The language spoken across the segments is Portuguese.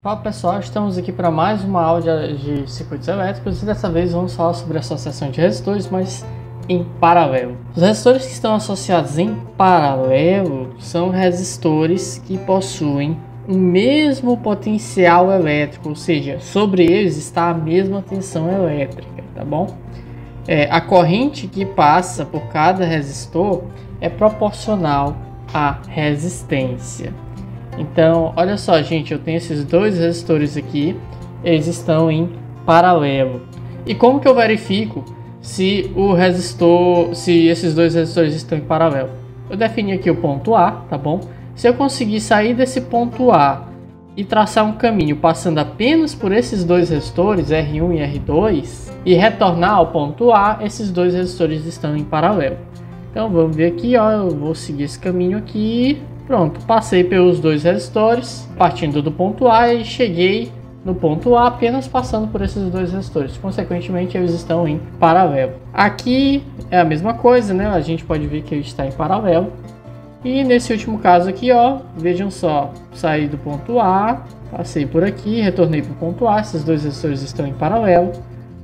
Fala pessoal, estamos aqui para mais uma aula de circuitos elétricos e dessa vez vamos falar sobre associação de resistores, mas em paralelo. Os resistores que estão associados em paralelo são resistores que possuem o mesmo potencial elétrico, ou seja, sobre eles está a mesma tensão elétrica, tá bom? A corrente que passa por cada resistor é proporcional à resistência. Então, olha só, gente, eu tenho esses dois resistores aqui, eles estão em paralelo. E como que eu verifico se esses dois resistores estão em paralelo? Eu defini aqui o ponto A, tá bom? Se eu conseguir sair desse ponto A e traçar um caminho passando apenas por esses dois resistores, R1 e R2, e retornar ao ponto A, esses dois resistores estão em paralelo. Então, vamos ver aqui, ó, eu vou seguir esse caminho aqui. Pronto, passei pelos dois resistores, partindo do ponto A e cheguei no ponto A apenas passando por esses dois resistores. Consequentemente, eles estão em paralelo. Aqui é a mesma coisa, né? A gente pode ver que ele está em paralelo. E nesse último caso aqui, ó, vejam só, saí do ponto A, passei por aqui, retornei para o ponto A, esses dois resistores estão em paralelo.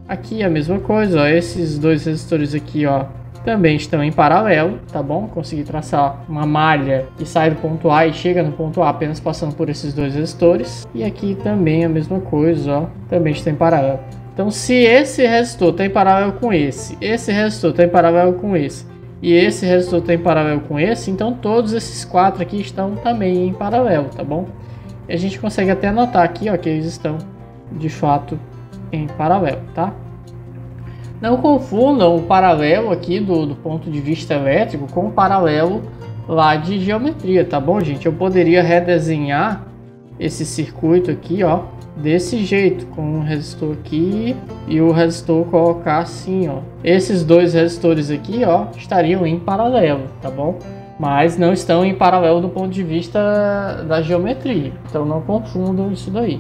Aqui é a mesma coisa, ó, esses dois resistores aqui, ó, também estão em paralelo, tá bom? Consegui traçar uma malha que sai do ponto A e chega no ponto A apenas passando por esses dois resistores. E aqui também a mesma coisa, ó, também está em paralelo. Então, se esse resistor está em paralelo com esse resistor está em paralelo com esse, e esse resistor está em paralelo com esse, então todos esses quatro aqui estão também em paralelo, tá bom? E a gente consegue até notar aqui, ó, que eles estão de fato em paralelo, tá? Não confundam o paralelo aqui do ponto de vista elétrico com o paralelo lá de geometria, tá bom, gente? Eu poderia redesenhar esse circuito aqui, ó, desse jeito, com um resistor aqui e o resistor colocar assim, ó. Esses dois resistores aqui, ó, estariam em paralelo, tá bom? Mas não estão em paralelo do ponto de vista da geometria, então não confundam isso daí.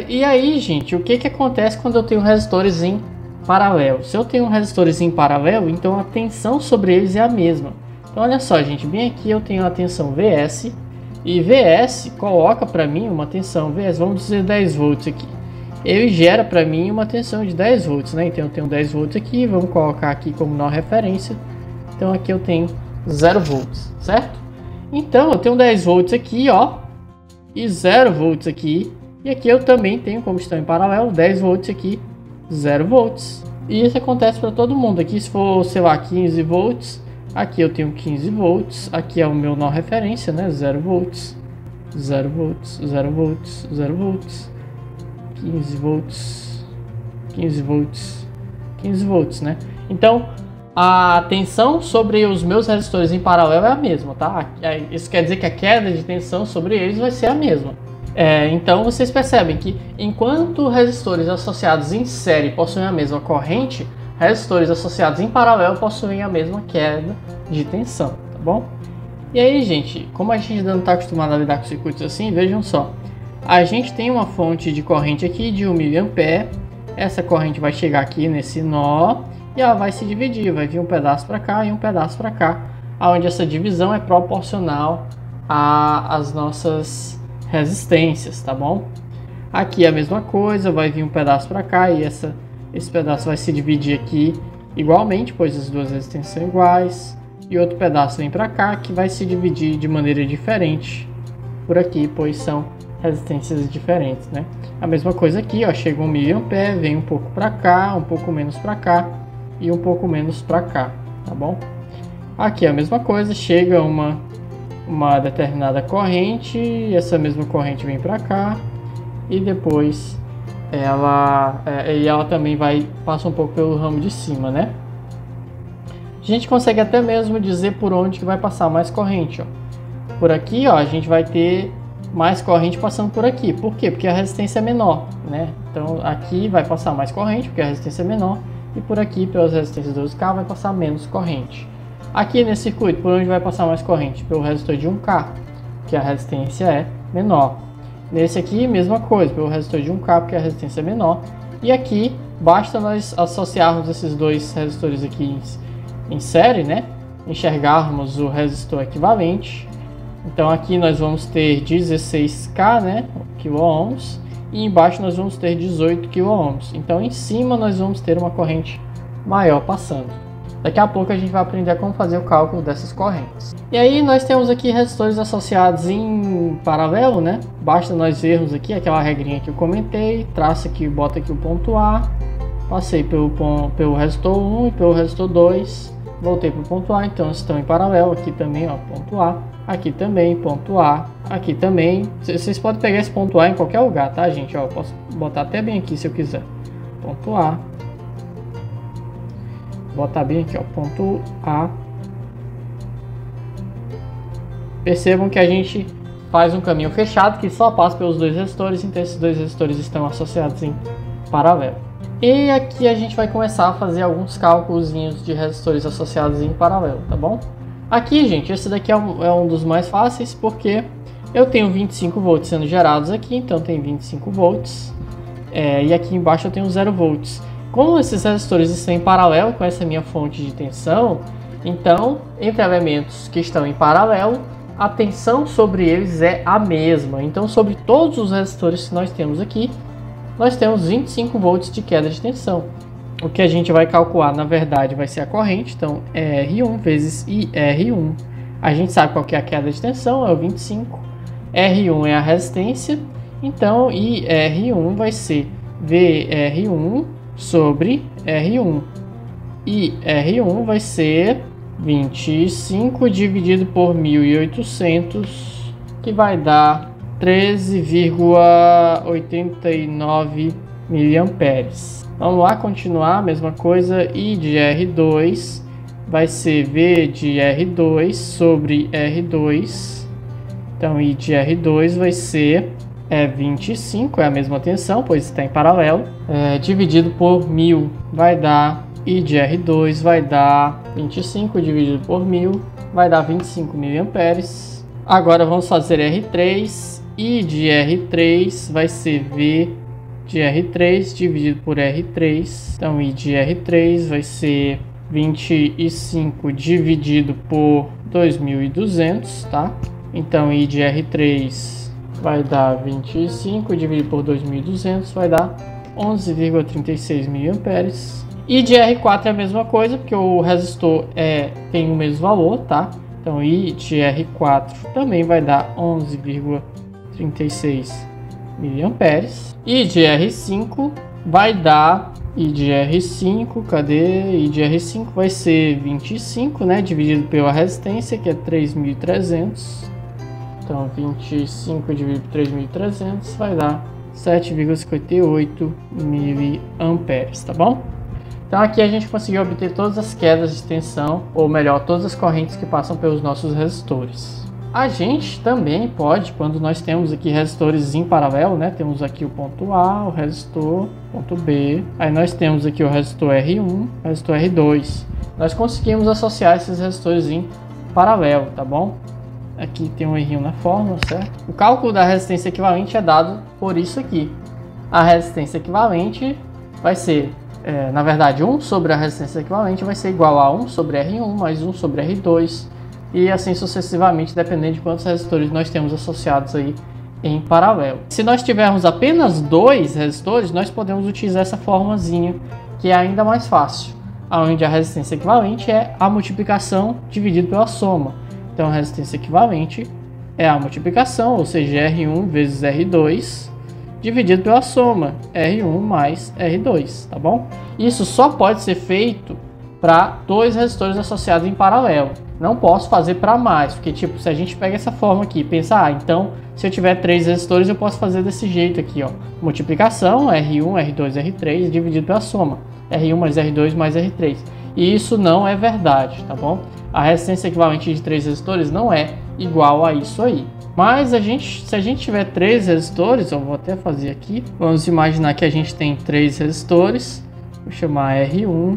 E aí, gente, o que acontece quando eu tenho resistores em paralelo? Se eu tenho resistores em paralelo, então a tensão sobre eles é a mesma. Então olha só, gente, bem aqui eu tenho a tensão Vs e Vs coloca para mim uma tensão Vs, vamos dizer 10 volts aqui. Ele gera para mim uma tensão de 10 volts, né? Então eu tenho 10 volts aqui, vamos colocar aqui como nó referência. Então aqui eu tenho 0 volts, certo? Então eu tenho 10 volts aqui, ó, e 0 volts aqui. E aqui eu também tenho, como estão em paralelo, 10 volts aqui, 0 volts. E isso acontece para todo mundo. Aqui se for, sei lá, 15 volts, aqui eu tenho 15 volts, aqui é o meu nó referência, né? 0 volts, 0 volts, 0 volts, 0 volts, 15 volts, 15 volts, 15 volts, né? Então, a tensão sobre os meus resistores em paralelo é a mesma, tá? Isso quer dizer que a queda de tensão sobre eles vai ser a mesma. Então vocês percebem que enquanto resistores associados em série possuem a mesma corrente, resistores associados em paralelo possuem a mesma queda de tensão, tá bom? E aí, gente, como a gente não está acostumado a lidar com circuitos assim, vejam só. A gente tem uma fonte de corrente aqui de 1 mA, essa corrente vai chegar aqui nesse nó e ela vai se dividir, vai vir um pedaço para cá e um pedaço para cá, onde essa divisão é proporcional às nossas resistências, tá bom? Aqui é a mesma coisa, vai vir um pedaço para cá e esse pedaço vai se dividir aqui igualmente, pois as duas resistências são iguais, e outro pedaço vem para cá que vai se dividir de maneira diferente por aqui, pois são resistências diferentes, né? A mesma coisa aqui, ó, chega 1 mA, vem um pouco para cá, um pouco menos para cá e um pouco menos para cá, tá bom? Aqui é a mesma coisa, chega uma determinada corrente, essa mesma corrente vem para cá e depois ela também passa um pouco pelo ramo de cima, né? A gente consegue até mesmo dizer por onde que vai passar mais corrente, ó. Por aqui, ó, a gente vai ter mais corrente passando por aqui. Por quê? Porque a resistência é menor, né? Então aqui vai passar mais corrente porque a resistência é menor e por aqui, pelas resistências 12K, vai passar menos corrente. Aqui nesse circuito, por onde vai passar mais corrente? Pelo resistor de 1K, que a resistência é menor. Nesse aqui, mesma coisa, pelo resistor de 1K, porque a resistência é menor. E aqui, basta nós associarmos esses dois resistores aqui em série, né? Enxergarmos o resistor equivalente. Então aqui nós vamos ter 16K, né? Quiloohms. e embaixo nós vamos ter 18 kΩ. Então em cima nós vamos ter uma corrente maior passando. Daqui a pouco a gente vai aprender como fazer o cálculo dessas correntes. E aí nós temos aqui resistores associados em paralelo, né? Basta nós vermos aqui aquela regrinha que eu comentei, traça aqui, bota aqui o ponto A, passei pelo resistor 1 e pelo resistor 2, voltei para o ponto A, então estão em paralelo. Aqui também, ó, ponto A, aqui também, ponto A, aqui também. Vocês podem pegar esse ponto A em qualquer lugar, tá, gente? Ó, eu posso botar até bem aqui se eu quiser. Ponto A. Botar bem aqui, ó, ponto A. Percebam que a gente faz um caminho fechado que só passa pelos dois resistores, então esses dois resistores estão associados em paralelo. E aqui a gente vai começar a fazer alguns cálculos de resistores associados em paralelo, tá bom? Aqui, gente, esse daqui é um dos mais fáceis, porque eu tenho 25 volts sendo gerados aqui, então tem 25 volts. E aqui embaixo eu tenho 0 volts. Como esses resistores estão em paralelo com essa minha fonte de tensão, então, entre elementos que estão em paralelo, a tensão sobre eles é a mesma. Então, sobre todos os resistores que nós temos aqui, nós temos 25 volts de queda de tensão. O que a gente vai calcular, na verdade, vai ser a corrente. Então, R1 vezes IR1. A gente sabe qual que é a queda de tensão, é o 25. R1 é a resistência. Então, IR1 vai ser VR1 sobre R1. E R1 vai ser 25 dividido por 1800, que vai dar 13,89 miliamperes. Vamos lá, continuar, mesma coisa. I de R2 vai ser V de R2 sobre R2. Então, I de R2 vai ser 25, é a mesma tensão, pois está em paralelo. Dividido por 1000 vai dar, I de R2 vai dar 25 dividido por 1000, vai dar 25 miliamperes. Agora vamos fazer R3. I de R3 vai ser V de R3 dividido por R3. Então, I de R3 vai ser 25 dividido por 2200, tá? Então, I de R3 vai dar 25 dividido por 2200, vai dar 11,36 miliamperes. I de R4 é a mesma coisa, porque o resistor tem o mesmo valor, tá? Então, I de R4 também vai dar 11,36 miliamperes. I de R5 vai dar, I de R5, cadê? I de R5 vai ser 25, né? Dividido pela resistência, que é 3.300. Então, 25 dividido por 3.300 vai dar 7,58 miliamperes, tá bom? Então aqui a gente conseguiu obter todas as quedas de tensão, ou melhor, todas as correntes que passam pelos nossos resistores. A gente também pode, quando nós temos aqui resistores em paralelo, né? Temos aqui o ponto A, o resistor, ponto B. Aí nós temos aqui o resistor R1, o resistor R2. Nós conseguimos associar esses resistores em paralelo, tá bom? Aqui tem um errinho na fórmula, certo? O cálculo da resistência equivalente é dado por isso aqui. A resistência equivalente vai ser, na verdade, 1 sobre a resistência equivalente vai ser igual a 1 sobre R1 mais 1 sobre R2. E assim sucessivamente, dependendo de quantos resistores nós temos associados aí em paralelo. Se nós tivermos apenas 2 resistores, nós podemos utilizar essa formulazinha, que é ainda mais fácil, onde a resistência equivalente é a multiplicação dividido pela soma. Então, a resistência equivalente é a multiplicação, ou seja, R1 vezes R2, dividido pela soma, R1 mais R2, tá bom? Isso só pode ser feito para 2 resistores associados em paralelo. Não posso fazer para mais, porque tipo, se a gente pega essa forma aqui e pensa, então, se eu tiver 3 resistores, eu posso fazer desse jeito aqui, ó. Multiplicação, R1, R2, R3, dividido pela soma, R1 mais R2 mais R3. E isso não é verdade, tá bom? A resistência equivalente de 3 resistores não é igual a isso aí. Mas se a gente tiver 3 resistores, eu vou até fazer aqui. Vamos imaginar que a gente tem 3 resistores. Vou chamar R1,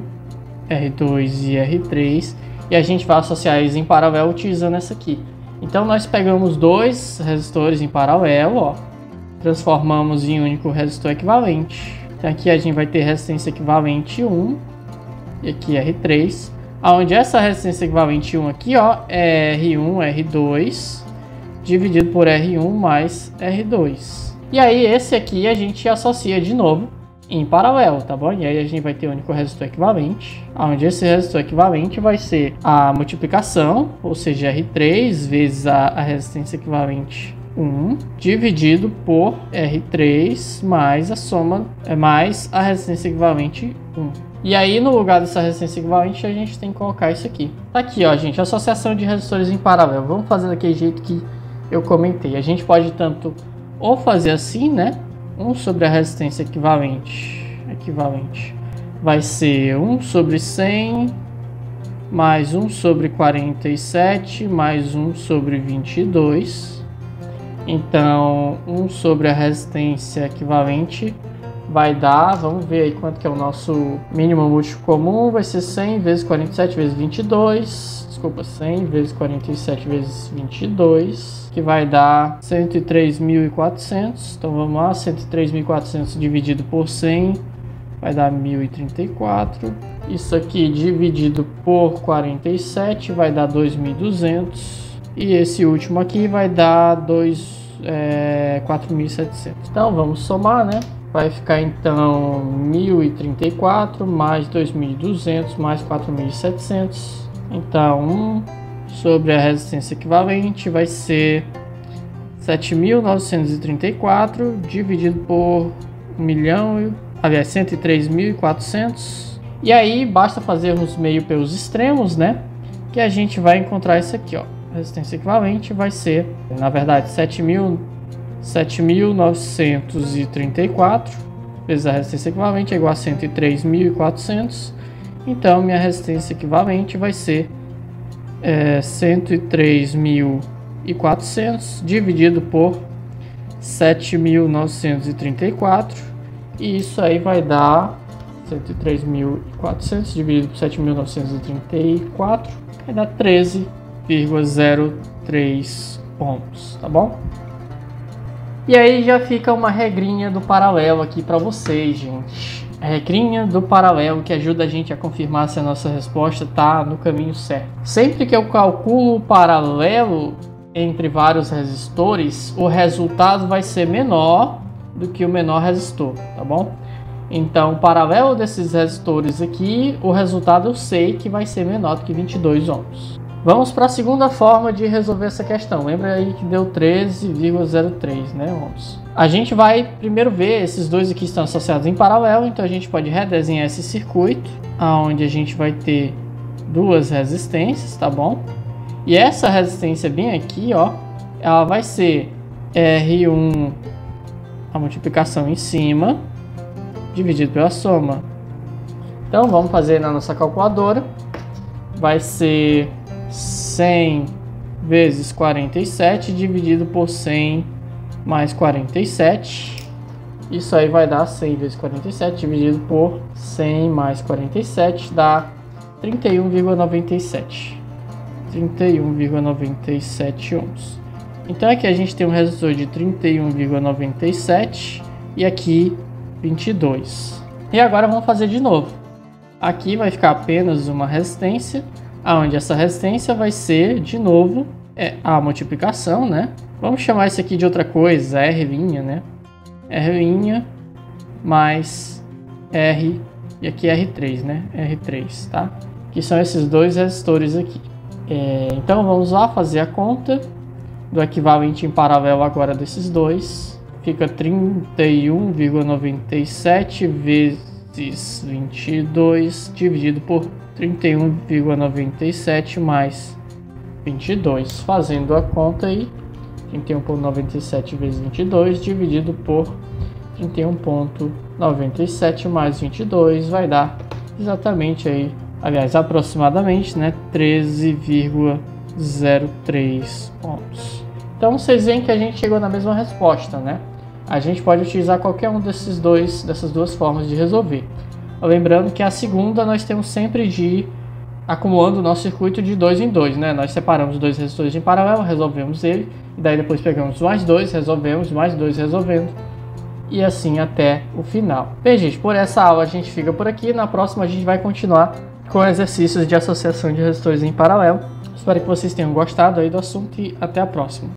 R2 e R3. E a gente vai associar eles em paralelo utilizando essa aqui. Então nós pegamos 2 resistores em paralelo, ó, transformamos em único resistor equivalente. Então aqui a gente vai ter resistência equivalente 1 e aqui R3. Onde essa resistência equivalente 1 aqui, ó, é R1, R2, dividido por R1 mais R2. E aí esse aqui a gente associa de novo em paralelo, tá bom? E aí a gente vai ter o único resistor equivalente, onde esse resistor equivalente vai ser a multiplicação, ou seja, R3 vezes a resistência equivalente 1, dividido por R3 mais a soma, mais a resistência equivalente 1. E aí no lugar dessa resistência equivalente a gente tem que colocar isso aqui. Tá aqui, ó, gente, associação de resistores em paralelo. Vamos fazer daquele jeito que eu comentei. A gente pode tanto ou fazer assim, né? 1 sobre a resistência equivalente vai ser 1 sobre 100 mais 1 sobre 47 mais 1 sobre 22. Então 1 sobre a resistência equivalente vai dar, vamos ver aí quanto que é o nosso mínimo múltiplo comum, vai ser 100 vezes 47 vezes 22, desculpa, 100 vezes 47 vezes 22, que vai dar 103.400, então vamos lá, 103.400 dividido por 100, vai dar 1.034, isso aqui dividido por 47 vai dar 2.200, e esse último aqui vai dar 4.700, então vamos somar, né? Vai ficar então 1.034 mais 2.200 mais 4.700. Então 1 sobre a resistência equivalente vai ser 7.934 dividido por 103.400. E aí basta fazermos meio pelos extremos, né? Que a gente vai encontrar isso aqui, ó. A resistência equivalente vai ser, na verdade, 7.934 vezes a resistência equivalente é igual a 103.400. Então, minha resistência equivalente vai ser 103.400 dividido por 7.934. E isso aí vai dar 103.400 dividido por 7.934. Vai dar 13,03 ohms, tá bom? E aí já fica uma regrinha do paralelo aqui para vocês, gente. A regrinha do paralelo que ajuda a gente a confirmar se a nossa resposta está no caminho certo. Sempre que eu calculo o paralelo entre vários resistores, o resultado vai ser menor do que o menor resistor, tá bom? Então, o paralelo desses resistores aqui, o resultado eu sei que vai ser menor do que 22 ohms. Vamos para a segunda forma de resolver essa questão. Lembra aí que deu 13,03, né, ohms? A gente vai primeiro ver, esses dois aqui estão associados em paralelo, então a gente pode redesenhar esse circuito, onde a gente vai ter duas resistências, tá bom? E essa resistência bem aqui, ó, ela vai ser R1, a multiplicação em cima, dividido pela soma. Então vamos fazer na nossa calculadora. Vai ser 100 vezes 47 dividido por 100 mais 47. Isso aí vai dar 100 vezes 47 dividido por 100 mais 47, dá 31,97. 31,97 ohms. Então aqui a gente tem um resistor de 31,97 e aqui 22. E agora vamos fazer de novo. Aqui vai ficar apenas uma resistência, onde essa resistência vai ser, de novo, a multiplicação, né? Vamos chamar isso aqui de outra coisa, R', né? R' mais R, e aqui R3, né? R3, tá? Que são esses dois resistores aqui. Então vamos lá fazer a conta do equivalente em paralelo agora desses dois. Fica 31,97 vezes 22 dividido por 31,97 mais 22. Fazendo a conta aí, 31,97 vezes 22 dividido por 31,97 mais 22 vai dar exatamente aí, aliás, aproximadamente, né, 13,03 ohms. Então vocês veem que a gente chegou na mesma resposta, né? A gente pode utilizar qualquer um dessas duas formas de resolver. Lembrando que a segunda nós temos sempre de ir acumulando o nosso circuito de 2 em 2, né? Nós separamos dois resistores em paralelo, resolvemos ele, e daí depois pegamos mais dois, resolvemos, mais dois, resolvendo, e assim até o final. Bem, gente, por essa aula a gente fica por aqui. Na próxima a gente vai continuar com exercícios de associação de resistores em paralelo. Espero que vocês tenham gostado aí do assunto e até a próxima.